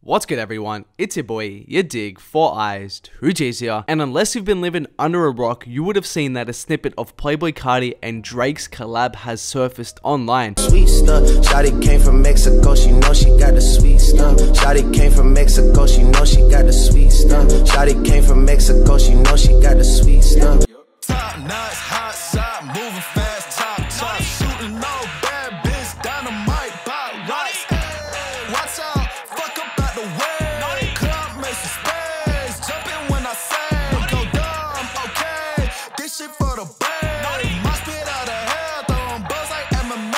What's good everyone, it's your boy, yadiiiigg, 4 eyes, 2 G's here, and unless you've been living under a rock, you would have seen that a snippet of Playboi Carti and Drake's collab has surfaced online. Sweet stuff, shawty came from Mexico, she know she got the sweet stuff. Shawty came from Mexico, she know she got the sweet stuff. Shawty came from Mexico, she know she got the sweet stuff. Top notch, hot side, moving fast, top, shooting no bad bitch, dynamite, pop rocks. Watch out, fuck up out the way. Club makes some space, jumping when I say, go dumb, okay. This shit for the bay, my spit out of hell, throwing buzz like MMA.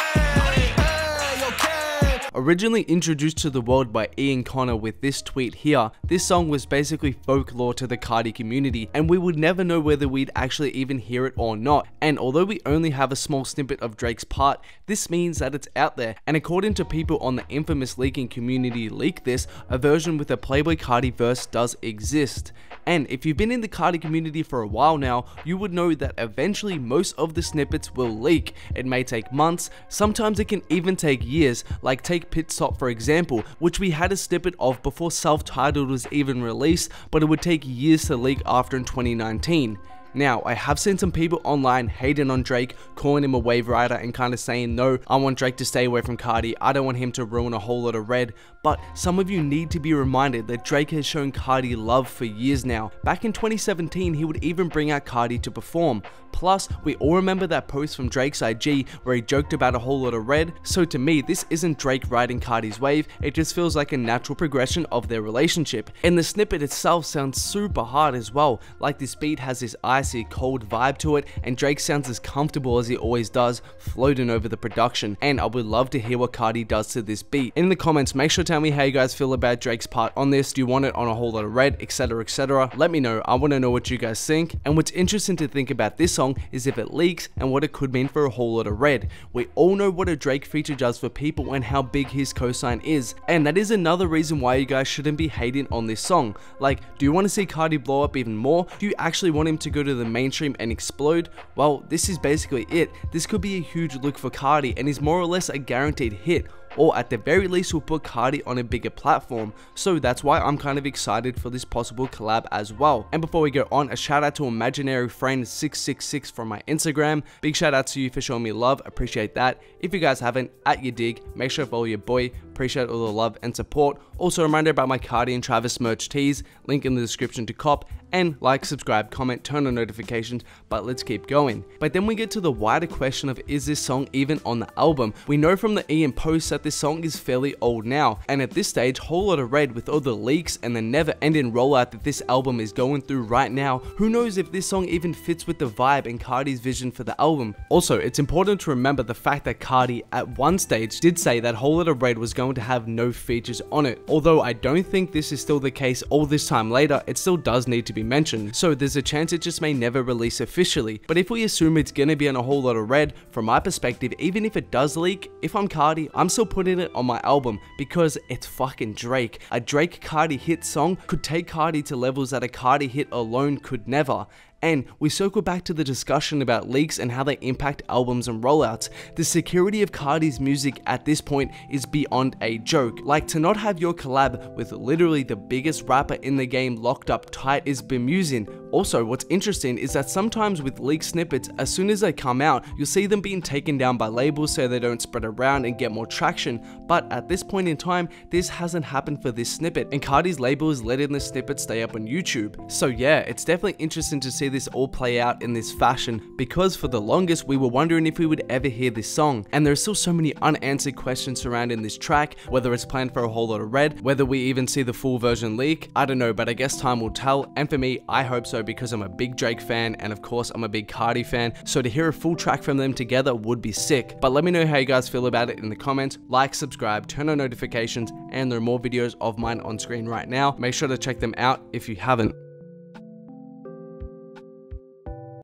Hey, okay. Originally introduced to the world by Ian Connor with this tweet here, this song was basically folklore to the Carti community, and we would never know whether we'd actually even hear it or not. And although we only have a small snippet of Drake's part, this means that it's out there, and according to people on the infamous leaking community Leak This, a version with a Playboi Carti verse does exist. And if you've been in the Carti community for a while now, you would know that eventually most of the snippets will leak. It may take months, sometimes it can even take years, like take Pit Stop for example, which we had a snippet of before self-titled was even released, but it would take years to leak after in 2019. Now, I have seen some people online hating on Drake, calling him a wave rider and kind of saying, no, I want Drake to stay away from Carti, I don't want him to ruin a whole lot of red, but some of you need to be reminded that Drake has shown Carti love for years now. Back in 2017, he would even bring out Carti to perform. Plus, we all remember that post from Drake's IG where he joked about a whole lot of red, so to me, this isn't Drake riding Carti's wave, it just feels like a natural progression of their relationship. And the snippet itself sounds super hard as well, like this beat has this icy, cold vibe to it, and Drake sounds as comfortable as he always does, floating over the production, and I would love to hear what Carti does to this beat. In the comments, make sure to tell me how you guys feel about Drake's part on this. Do you want it on a whole lot of red, etc, etc? Let me know, I want to know what you guys think. And what's interesting to think about this song is if it leaks and what it could mean for a whole lot of red. We all know what a Drake feature does for people and how big his cosign is, and that is another reason why you guys shouldn't be hating on this song. Like, do you want to see Carti blow up even more? Do you actually want him to go to the mainstream and explode? Well, this is basically it. This could be a huge look for Carti and is more or less a guaranteed hit, or at the very least will put Carti on a bigger platform, so that's why I'm kind of excited for this possible collab as well. And before we go on, a shout out to imaginary friend 666 from my Instagram. Big shout out to you for showing me love, appreciate that. If you guys haven't, at yadiiiigg, make sure to follow your boy, appreciate all the love and support. Also a reminder about my Carti and Travis merch tees, link in the description to cop, and like, subscribe, comment, turn on notifications, but let's keep going. But then we get to the wider question of, is this song even on the album? We know from the Ian post that this song is fairly old now, and at this stage, Whole Lotta Red, with all the leaks and the never-ending rollout that this album is going through right now, who knows if this song even fits with the vibe and Carti's vision for the album. Also, it's important to remember the fact that Carti at one stage did say that Whole Lotta Red was going to have no features on it. Although I don't think this is still the case all this time later, it still does need to be mentioned, so there's a chance it just may never release officially. But if we assume it's gonna be on a Whole Lotta Red, from my perspective, even if it does leak, if I'm Carti, I'm still putting it on my album because it's fucking Drake. A Drake Carti hit song could take Carti to levels that a Carti hit alone could never. And we circle back to the discussion about leaks and how they impact albums and rollouts. The security of Carti's music at this point is beyond a joke. Like, to not have your collab with literally the biggest rapper in the game locked up tight is bemusing. Also, what's interesting is that sometimes with leaked snippets, as soon as they come out, you'll see them being taken down by labels so they don't spread around and get more traction. But at this point in time, this hasn't happened for this snippet, and Carti's label is letting the snippet stay up on YouTube. So yeah, it's definitely interesting to see this all play out in this fashion, because for the longest we were wondering if we would ever hear this song, and there are still so many unanswered questions surrounding this track, whether it's planned for a whole lot of red, whether we even see the full version leak, I don't know, but I guess time will tell. And for me, I hope so, because I'm a big Drake fan, and of course I'm a big Carti fan, so to hear a full track from them together would be sick. But let me know how you guys feel about it in the comments. Like, subscribe, turn on notifications, and there are more videos of mine on screen right now. Make sure to check them out if you haven't.